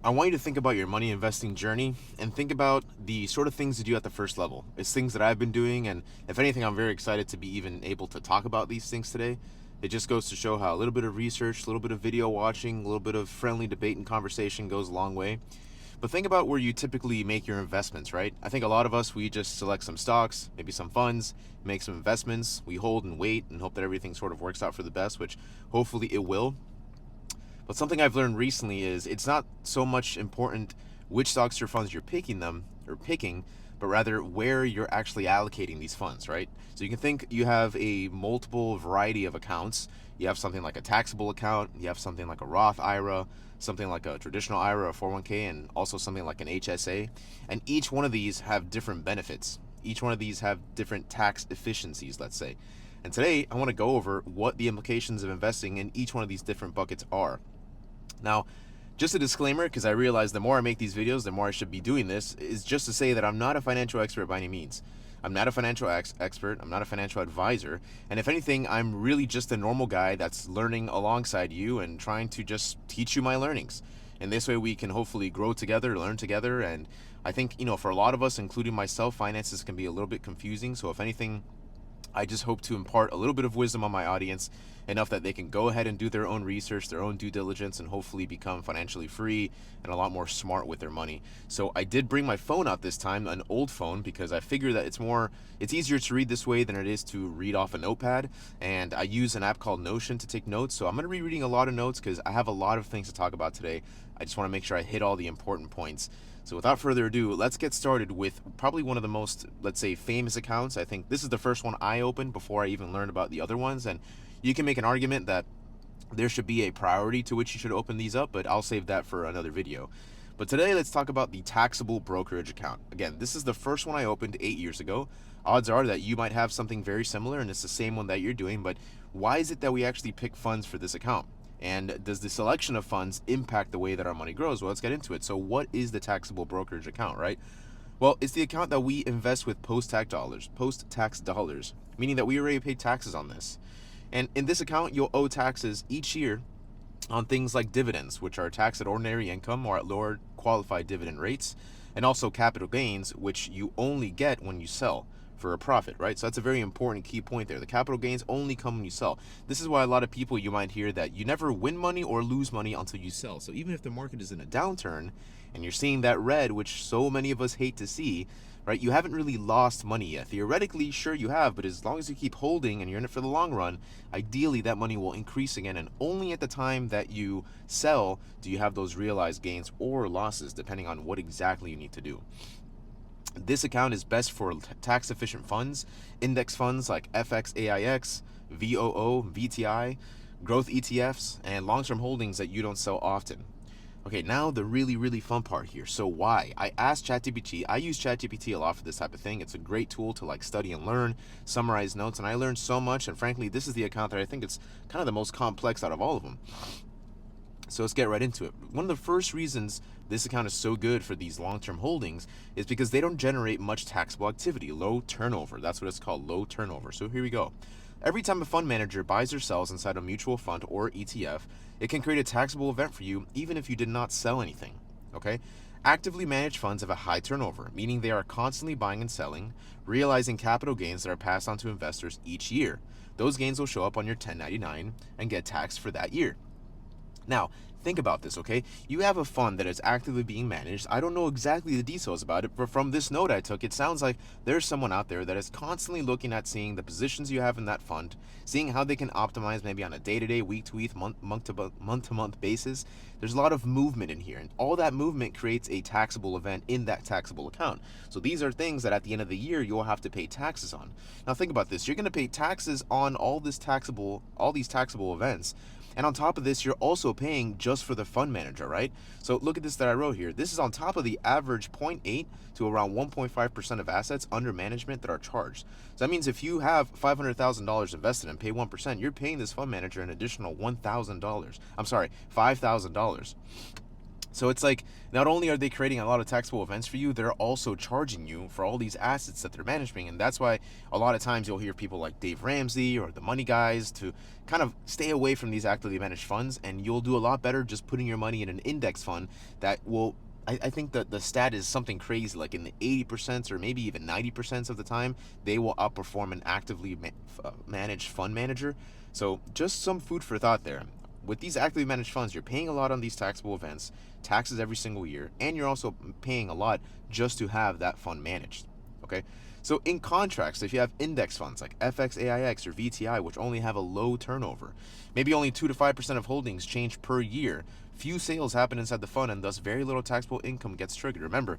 I want you to think about your money investing journey and think about the sort of things you do at the first level. It's things that I've been doing, and if anything, I'm very excited to be even able to talk about these things today. It just goes to show how a little bit of research, a little bit of video watching, a little bit of friendly debate and conversation goes a long way. But think about where you typically make your investments, right? I think a lot of us, we just select some stocks, maybe some funds, make some investments, we hold and wait and hope that everything sort of works out for the best, which hopefully it will. But something I've learned recently is it's not so much important which stocks or funds you're picking, but rather where you're actually allocating these funds, right? So you can think you have a multiple variety of accounts. You have something like a taxable account, you have something like a Roth IRA, something like a traditional IRA, a 401k, and also something like an HSA. And each one of these have different benefits. Each one of these have different tax efficiencies, let's say. And today I want to go over what the implications of investing in each one of these different buckets are. Now, just a disclaimer, because I realize the more I make these videos, the more I should be doing this, is just to say that I'm not a financial expert by any means. I'm not a financial expert, I'm not a financial advisor, and if anything, I'm really just a normal guy that's learning alongside you and trying to just teach you my learnings. And this way we can hopefully grow together, learn together, and I think, for a lot of us, including myself, finances can be a little bit confusing, so if anything, I just hope to impart a little bit of wisdom on my audience, enough that they can go ahead and do their own research, their own due diligence, and hopefully become financially free and a lot more smart with their money. So I did bring my phone out this time, an old phone, because I figure that it's easier to read this way than it is to read off a notepad. And I use an app called Notion to take notes. So I'm going to be reading a lot of notes because I have a lot of things to talk about today. I just want to make sure I hit all the important points. So without further ado, let's get started with probably one of the most, let's say, famous accounts. I think this is the first one I opened before I even learned about the other ones. And you can make an argument that there should be a priority to which you should open these up, but I'll save that for another video. But today, let's talk about the taxable brokerage account. Again, this is the first one I opened 8 years ago. Odds are that you might have something very similar and it's the same one that you're doing, but why is it that we actually pick funds for this account? And does the selection of funds impact the way that our money grows? Well, let's get into it. So what is the taxable brokerage account, right? Well, it's the account that we invest with post-tax dollars, meaning that we already paid taxes on this. And in this account, you'll owe taxes each year on things like dividends, which are taxed at ordinary income or at lower qualified dividend rates, and also capital gains, which you only get when you sell for a profit, right? So that's a very important key point there. The capital gains only come when you sell. This is why a lot of people, you might hear that you never win money or lose money until you sell. So even if the market is in a downturn and you're seeing that red, which so many of us hate to see, right, you haven't really lost money yet. Theoretically, sure you have, but as long as you keep holding and you're in it for the long run, ideally that money will increase again, and only at the time that you sell do you have those realized gains or losses, depending on what exactly you need to do. This account is best for tax efficient funds, index funds like FXAIX, VOO, VTI, growth ETFs, and long-term holdings that you don't sell often. Okay, now the really fun part here. So why? I asked ChatGPT. I use ChatGPT a lot for this type of thing. It's a great tool to like study and learn, summarize notes, and I learned so much, and frankly, this is the account that I think it's kind of the most complex out of all of them. So let's get right into it. One of the first reasons this account is so good for these long-term holdings is because they don't generate much taxable activity, low turnover. That's what it's called, low turnover. So here we go. Every time a fund manager buys or sells inside a mutual fund or ETF, it can create a taxable event for you even if you did not sell anything, okay? Actively managed funds have a high turnover, meaning they are constantly buying and selling, realizing capital gains that are passed on to investors each year. Those gains will show up on your 1099 and get taxed for that year. Now, think about this, okay? You have a fund that is actively being managed. I don't know exactly the details about it, but from this note I took, it sounds like there's someone out there that is constantly looking at seeing the positions you have in that fund, seeing how they can optimize maybe on a day-to-day, week-to-week, month-to-month basis. There's a lot of movement in here, and all that movement creates a taxable event in that taxable account. So these are things that at the end of the year, you'll have to pay taxes on. Now think about this. You're going to pay taxes on all these taxable events. And on top of this, you're also paying just for the fund manager, right? So look at this that I wrote here. This is on top of the average 0.8 to around 1.5% of assets under management that are charged. So that means if you have $500,000 invested and pay 1%, you're paying this fund manager an additional $1,000. I'm sorry, $5,000. So it's like, not only are they creating a lot of taxable events for you, they're also charging you for all these assets that they're managing. And that's why a lot of times you'll hear people like Dave Ramsey or the money guys to kind of stay away from these actively managed funds, and you'll do a lot better just putting your money in an index fund that will, I think that the stat is something crazy, like in the 80% or maybe even 90% of the time, they will outperform an actively managed fund manager. So just some food for thought there. With these actively managed funds, you're paying a lot on these taxable events, taxes every single year, and you're also paying a lot just to have that fund managed. Okay, so in contrast, if you have index funds like FXAIX or VTI, which only have a low turnover, maybe only 2 to 5% of holdings change per year, few sales happen inside the fund, and thus very little taxable income gets triggered. Remember,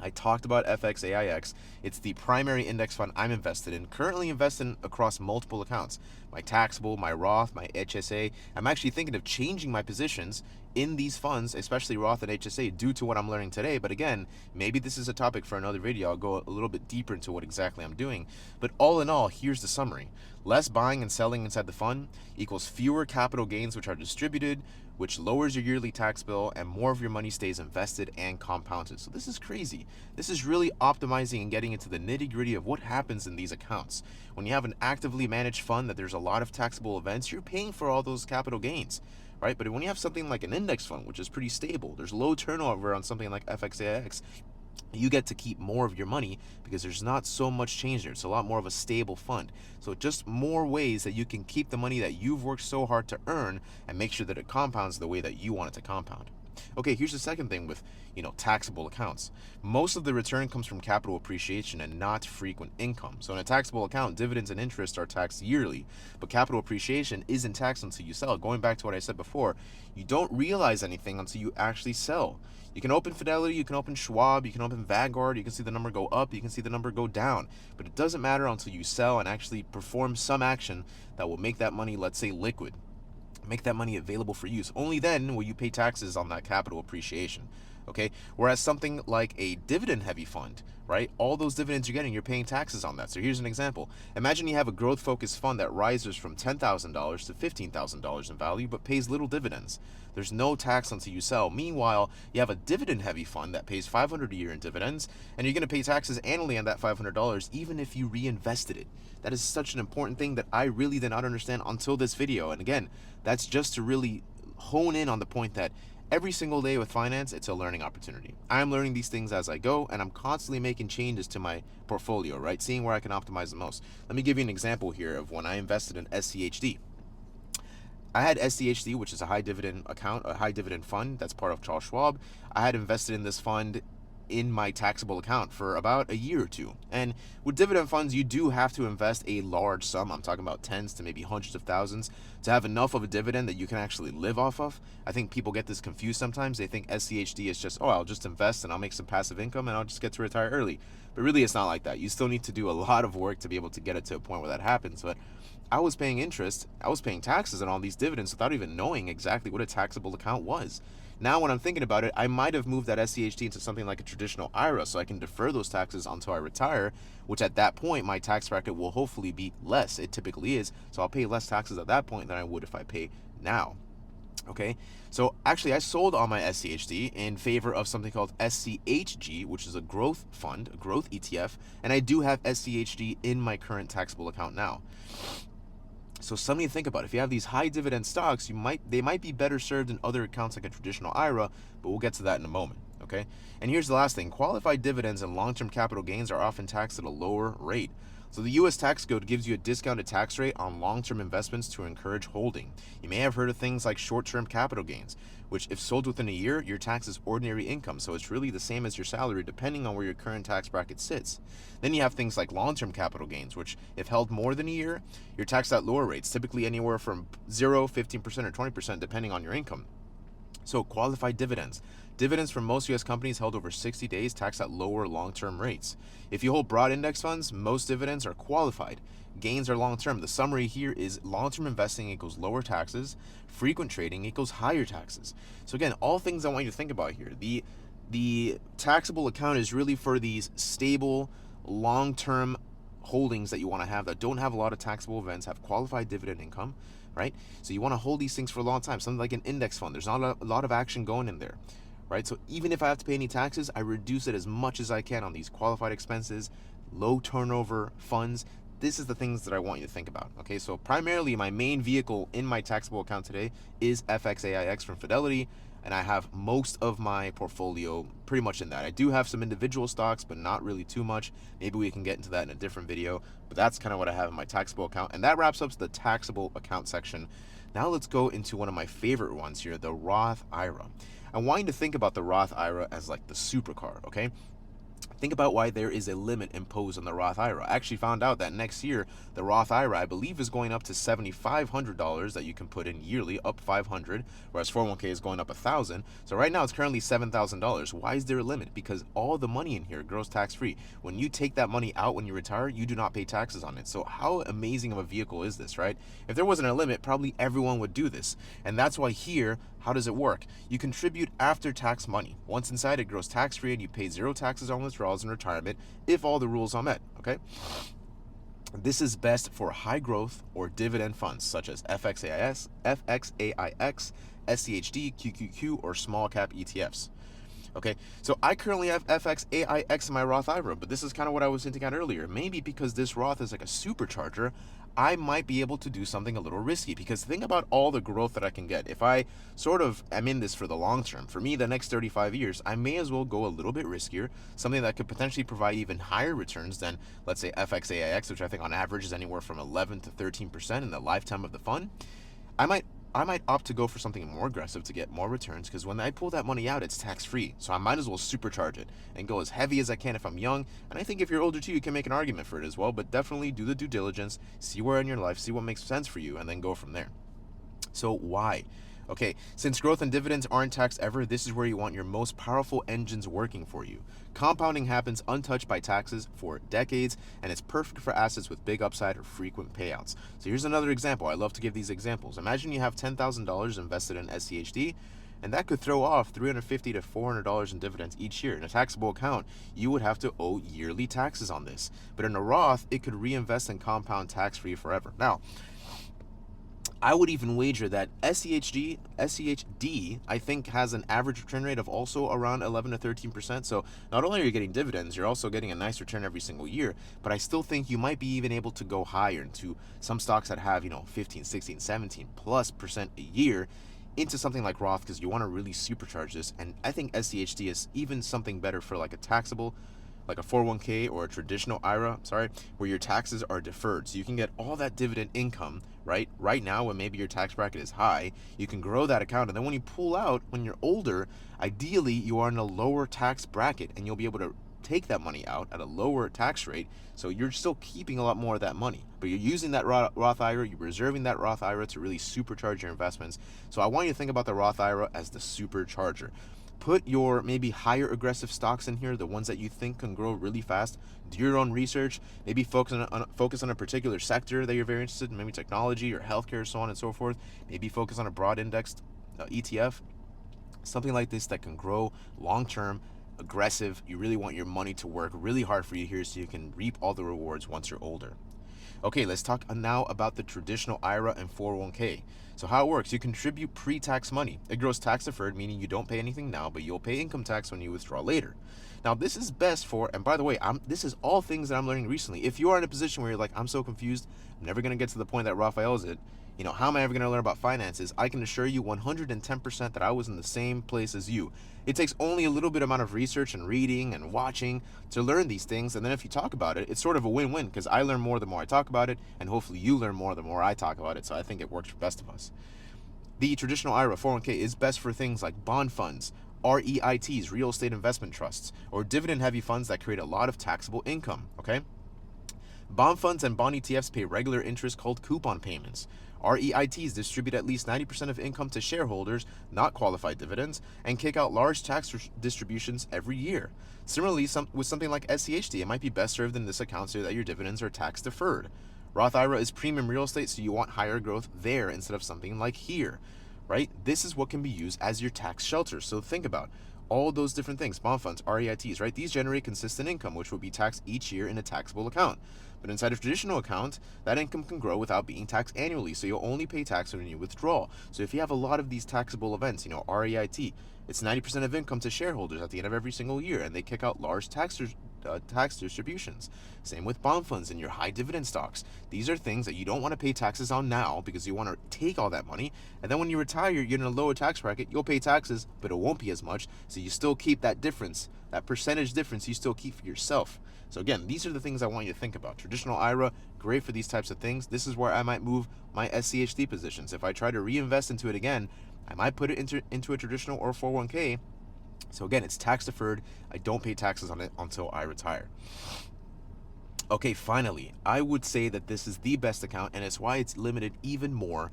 I talked about FXAIX. It's the primary index fund I'm invested in, currently invested across multiple accounts. My taxable, my Roth, my HSA. I'm actually thinking of changing my positions in these funds, especially Roth and HSA, due to what I'm learning today. But again, maybe this is a topic for another video. I'll go a little bit deeper into what exactly I'm doing. But all in all, here's the summary. Less buying and selling inside the fund equals fewer capital gains which are distributed, which lowers your yearly tax bill, and more of your money stays invested and compounded. So this is crazy. This is really optimizing and getting into the nitty-gritty of what happens in these accounts. When you have an actively managed fund that there's a lot of taxable events, you're paying for all those capital gains, right? But when you have something like an index fund, which is pretty stable, there's low turnover on something like FXAX, you get to keep more of your money because there's not so much change there. It's a lot more of a stable fund. So just more ways that you can keep the money that you've worked so hard to earn and make sure that it compounds the way that you want it to compound. Okay, here's the second thing with, taxable accounts. Most of the return comes from capital appreciation and not frequent income. So in a taxable account, dividends and interest are taxed yearly, but capital appreciation isn't taxed until you sell. Going back to what I said before, you don't realize anything until you actually sell. You can open Fidelity, you can open Schwab, you can open Vanguard, you can see the number go up, you can see the number go down, but it doesn't matter until you sell and actually perform some action that will make that money, let's say, liquid, make that money available for use. Only then will you pay taxes on that capital appreciation. Okay, whereas something like a dividend heavy fund, right, all those dividends you're getting, you're paying taxes on that. So here's an example. Imagine you have a growth focused fund that rises from $10,000 to $15,000 in value but pays little dividends. There's no tax until you sell. Meanwhile, you have a dividend heavy fund that pays $500 a year in dividends, and you're going to pay taxes annually on that $500 even if you reinvested it. That is such an important thing that I really did not understand until this video. And again, that's just to really hone in on the point that every single day with finance, it's a learning opportunity. I'm learning these things as I go, and I'm constantly making changes to my portfolio, right? Seeing where I can optimize the most. Let me give you an example here of when I invested in SCHD. I had SCHD, which is a high dividend account, a high dividend fund that's part of Charles Schwab. I had invested in this fund in my taxable account for about a year or two. And with dividend funds, you do have to invest a large sum. I'm talking about tens to maybe hundreds of thousands to have enough of a dividend that you can actually live off of. I think people get this confused sometimes. They think SCHD is just, oh, I'll just invest and I'll make some passive income and I'll just get to retire early. But really, it's not like that. You still need to do a lot of work to be able to get it to a point where that happens. But I was paying interest, I was paying taxes on all these dividends without even knowing exactly what a taxable account was. Now, when I'm thinking about it, I might have moved that SCHD into something like a traditional IRA so I can defer those taxes until I retire, which at that point, my tax bracket will hopefully be less. It typically is. So I'll pay less taxes at that point than I would if I pay now. Okay, so actually I sold all my SCHD in favor of something called SCHG, which is a growth fund, a growth ETF, and I do have SCHD in my current taxable account now. So something to think about. If you have these high dividend stocks, they might be better served in other accounts like a traditional IRA, but we'll get to that in a moment, okay? And here's the last thing. Qualified dividends and long-term capital gains are often taxed at a lower rate. So the U.S. tax code gives you a discounted tax rate on long-term investments to encourage holding. You may have heard of things like short-term capital gains, which if sold within a year, your tax is ordinary income. So it's really the same as your salary depending on where your current tax bracket sits. Then you have things like long-term capital gains, which if held more than a year, you're taxed at lower rates, typically anywhere from 0, 15%, or 20% depending on your income. So qualified dividends. Dividends from most U.S. companies held over 60 days tax at lower long-term rates. If you hold broad index funds, most dividends are qualified. Gains are long-term. The summary here is long-term investing equals lower taxes. Frequent trading equals higher taxes. So again, all things I want you to think about here. The taxable account is really for these stable, long-term holdings that you want to have that don't have a lot of taxable events, have qualified dividend income, right? So you want to hold these things for a long time. Something like an index fund. There's not a lot of action going in there, right? So even if I have to pay any taxes, I reduce it as much as I can on these qualified expenses, low turnover funds. This is the things that I want you to think about. Okay, so primarily my main vehicle in my taxable account today is FXAIX from Fidelity, and I have most of my portfolio pretty much in that. I do have some individual stocks, but not really too much. Maybe we can get into that in a different video, but that's kind of what I have in my taxable account. And that wraps up the taxable account section. Now let's go into one of my favorite ones here, the Roth IRA. I want you to think about the Roth IRA as like the supercar, okay? Think about why there is a limit imposed on the Roth IRA. I actually found out that next year, the Roth IRA, I believe, is going up to $7,500 that you can put in yearly, up $500, whereas 401k is going up $1,000. So right now, it's currently $7,000. Why is there a limit? Because all the money in here grows tax-free. When you take that money out when you retire, you do not pay taxes on it. So how amazing of a vehicle is this, right? If there wasn't a limit, probably everyone would do this. And that's why here, how does it work? You contribute after-tax money. Once inside, it grows tax-free and you pay zero taxes on withdrawals in retirement if all the rules are met, okay? This is best for high-growth or dividend funds such as FXAIX, SCHD, QQQ, or small-cap ETFs. Okay, so I currently have FXAIX in my Roth IRA, but this is kind of what I was hinting at earlier. Maybe because this Roth is like a supercharger, I might be able to do something a little risky, because think about all the growth that I can get. If I sort of am in this for the long term, for me, the next 35 years, I may as well go a little bit riskier, something that could potentially provide even higher returns than, let's say, FXAIX, which I think on average is anywhere from 11 to 13% in the lifetime of the fund. I might opt to go for something more aggressive to get more returns, because when I pull that money out, it's tax-free. So I might as well supercharge it and go as heavy as I can if I'm young. And I think if you're older too, you can make an argument for it as well. But definitely do the due diligence, see where in your life, see what makes sense for you, and then go from there. So why? Okay, since growth and dividends aren't taxed ever, this is where you want your most powerful engines working for you. Compounding happens untouched by taxes for decades, and it's perfect for assets with big upside or frequent payouts. So here's another example. I love to give these examples. Imagine you have $10,000 invested in SCHD, and that could throw off $350 to $400 in dividends each year. In a taxable account, you would have to owe yearly taxes on this. But in a Roth, it could reinvest and compound tax-free forever. Now, I would even wager that SCHD, I think, has an average return rate of also around 11 to 13%. So not only are you getting dividends, you're also getting a nice return every single year. But I still think you might be even able to go higher into some stocks that have, 15, 16, 17 plus percent a year into something like Roth, because you want to really supercharge this. And I think SCHD is even something better for like a taxable, like a 401k or a traditional IRA, where your taxes are deferred. So you can get all that dividend income, right now when maybe your tax bracket is high. You can grow that account, and then when you pull out, when you're older, ideally you are in a lower tax bracket, and you'll be able to take that money out at a lower tax rate. So you're still keeping a lot more of that money, but you're using that Roth IRA, you're reserving that Roth IRA to really supercharge your investments. So I want you to think about the Roth IRA as the supercharger. Put your maybe higher aggressive stocks in here, the ones that you think can grow really fast. Do your own research. Maybe focus on a particular sector that you're very interested in, maybe technology or healthcare, so on and so forth. Maybe focus on a broad indexed ETF, something like this that can grow long term, aggressive. You really want your money to work really hard for you here, so you can reap all the rewards once you're older. Okay, let's talk now about the traditional IRA and 401k. So how it works, you contribute pre-tax money. It grows tax-deferred, meaning you don't pay anything now, but you'll pay income tax when you withdraw later. Now, this is best for, and by the way, this is all things that I'm learning recently. If you are in a position where you're like, I'm so confused, I'm never going to get to the point that Raphael is at, how am I ever going to learn about finances? I can assure you 110% that I was in the same place as you. It takes only a little bit amount of research and reading and watching to learn these things. And then if you talk about it, it's sort of a win-win, because I learn more the more I talk about it, and hopefully you learn more the more I talk about it. So I think it works for best of us. The traditional IRA 401k is best for things like bond funds, REITs, real estate investment trusts, or dividend-heavy funds that create a lot of taxable income, okay? Bond funds and bond ETFs pay regular interest called coupon payments. REITs distribute at least 90% of income to shareholders, not qualified dividends, and kick out large tax distributions every year. Similarly, with something like SCHD, it might be best served in this account so that your dividends are tax deferred. Roth IRA is premium real estate, so you want higher growth there instead of something like here, right? This is what can be used as your tax shelter. So think about all those different things, bond funds, REITs, right? These generate consistent income, which will be taxed each year in a taxable account. But inside a traditional account, that income can grow without being taxed annually, so you'll only pay tax when you withdraw. So if you have a lot of these taxable events, REIT, it's 90% of income to shareholders at the end of every single year, and they kick out large tax distributions. Same with bond funds and your high dividend stocks. These are things that you don't want to pay taxes on now because you want to take all that money, and then when you retire, you're in a lower tax bracket. You'll pay taxes, but it won't be as much, so you still keep that difference, that percentage difference you still keep for yourself. So again, these are the things I want you to think about. Traditional IRA, great for these types of things. This is where I might move my SCHD positions. If I try to reinvest into it again, I might put it into a traditional or 401k. So again, it's tax deferred. I don't pay taxes on it until I retire. Okay, finally, I would say that this is the best account, and it's why it's limited even more.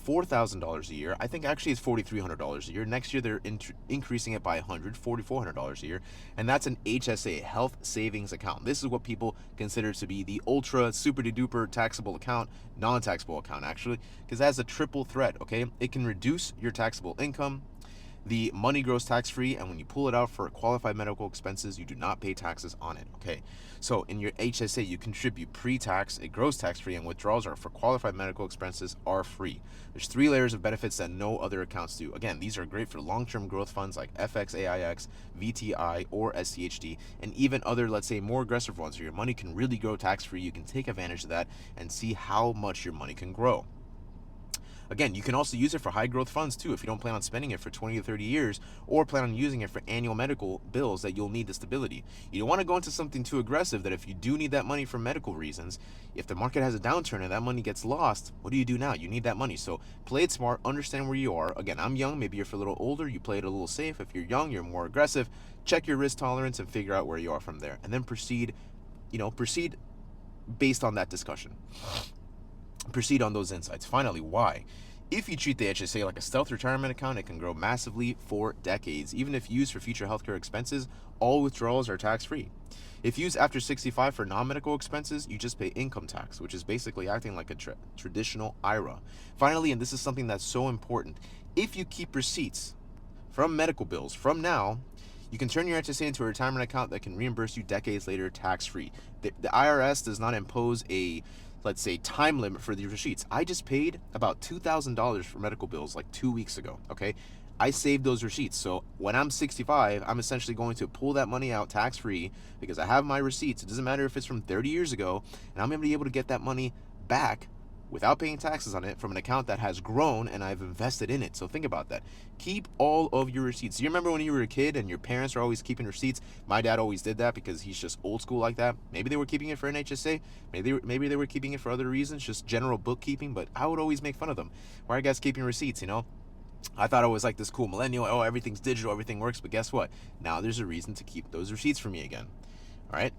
$4,000 a year. I think actually it's $4,300 a year. Next year they're increasing it by $4,400 a year, and that's an HSA, health savings account. This is what people consider to be the ultra super duper taxable account, non-taxable account actually, because it has a triple threat. Okay, it can reduce your taxable income. The money grows tax-free, and when you pull it out for qualified medical expenses, you do not pay taxes on it. Okay, so in your HSA, you contribute pre-tax, it grows tax-free, and withdrawals are for qualified medical expenses are free. There's 3 layers of benefits that no other accounts do. Again, these are great for long-term growth funds like FXAIX, VTI, or SCHD, and even other, let's say, more aggressive ones where your money can really grow tax-free. You can take advantage of that and see how much your money can grow. Again, you can also use it for high growth funds too if you don't plan on spending it for 20 to 30 years or plan on using it for annual medical bills that you'll need the stability. You don't want to go into something too aggressive that if you do need that money for medical reasons, if the market has a downturn and that money gets lost, what do you do now? You need that money. So play it smart, understand where you are. Again, I'm young, maybe you're a little older, you play it a little safe. If you're young, you're more aggressive. Check your risk tolerance and figure out where you are from there. And then proceed based on that discussion. Proceed on those insights. Finally, why? If you treat the HSA like a stealth retirement account, it can grow massively for decades. Even if used for future healthcare expenses, all withdrawals are tax-free. If used after 65 for non-medical expenses, you just pay income tax, which is basically acting like a traditional IRA. Finally, and this is something that's so important, if you keep receipts from medical bills from now, you can turn your HSA into a retirement account that can reimburse you decades later tax-free. The IRS does not impose a, let's say, time limit for the receipts. I just paid about $2,000 for medical bills like 2 weeks ago, okay? I saved those receipts. So when I'm 65, I'm essentially going to pull that money out tax-free because I have my receipts. It doesn't matter if it's from 30 years ago, and I'm going to be able to get that money back without paying taxes on it from an account that has grown and I've invested in it. So think about that. Keep all of your receipts. You remember when you were a kid and your parents were always keeping receipts? My dad always did that because he's just old school like that. Maybe they were keeping it for an HSA. Maybe they were keeping it for other reasons, just general bookkeeping, but I would always make fun of them. Why are you guys keeping receipts, I thought I was like this cool millennial. Oh, everything's digital, everything works. But guess what? Now there's a reason to keep those receipts for me again. All right?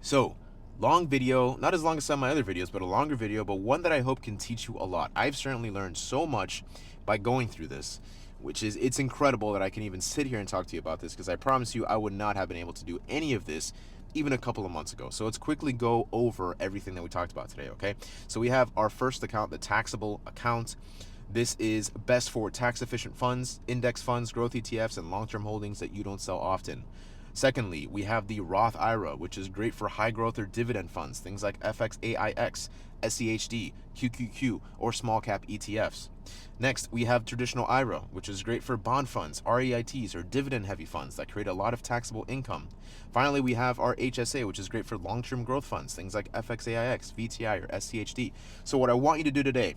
So, long video, not as long as some of my other videos, but a longer video, but one that I hope can teach you a lot. I've certainly learned so much by going through this, it's incredible that I can even sit here and talk to you about this, because I promise you I would not have been able to do any of this even a couple of months ago. So let's quickly go over everything that we talked about today, okay? So we have our first account, the taxable account. This is best for tax efficient funds, index funds, growth ETFs, and long-term holdings that you don't sell often. Secondly, we have the Roth IRA, which is great for high growth or dividend funds, things like FXAIX, SCHD, QQQ, or small cap ETFs. Next, we have traditional IRA, which is great for bond funds, REITs, or dividend heavy funds that create a lot of taxable income. Finally, we have our HSA, which is great for long-term growth funds, things like FXAIX, VTI, or SCHD. So what I want you to do today,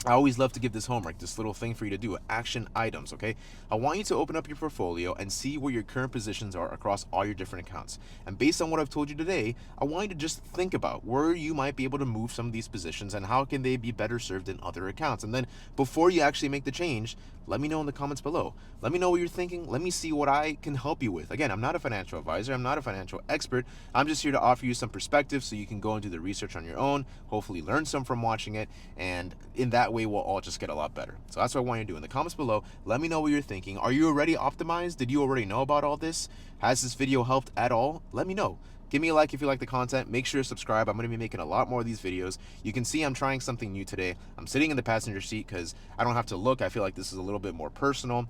I always love to give this homework, this little thing for you to do, action items, okay? I want you to open up your portfolio and see where your current positions are across all your different accounts. And based on what I've told you today, I want you to just think about where you might be able to move some of these positions and how can they be better served in other accounts. And then before you actually make the change, let me know in the comments below. Let me know what you're thinking. Let me see what I can help you with. Again, I'm not a financial advisor. I'm not a financial expert. I'm just here to offer you some perspective so you can go and do the research on your own, hopefully learn some from watching it, and in that way we'll all just get a lot better. So that's what I want you to do. In the comments below, let me know what you're thinking. Are you already optimized? Did you already know about all this? Has this video helped at all? Let me know. Give me a like if you like the content. Make sure to subscribe. I'm going to be making a lot more of these videos. You can see I'm trying something new today. I'm sitting in the passenger seat because I don't have to look. I feel like this is a little bit more personal.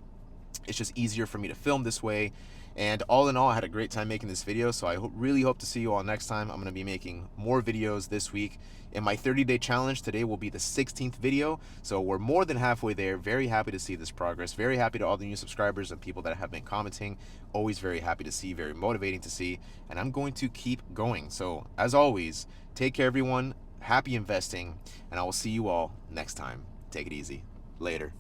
It's just easier for me to film this way. And all in all, I had a great time making this video, so I really hope to see you all next time. I'm going to be making more videos this week. In my 30-day challenge, today will be the 16th video, so we're more than halfway there. Very happy to see this progress. Very happy to all the new subscribers and people that have been commenting. Always very happy to see, very motivating to see, and I'm going to keep going. So as always, take care everyone, happy investing, and I will see you all next time. Take it easy. Later.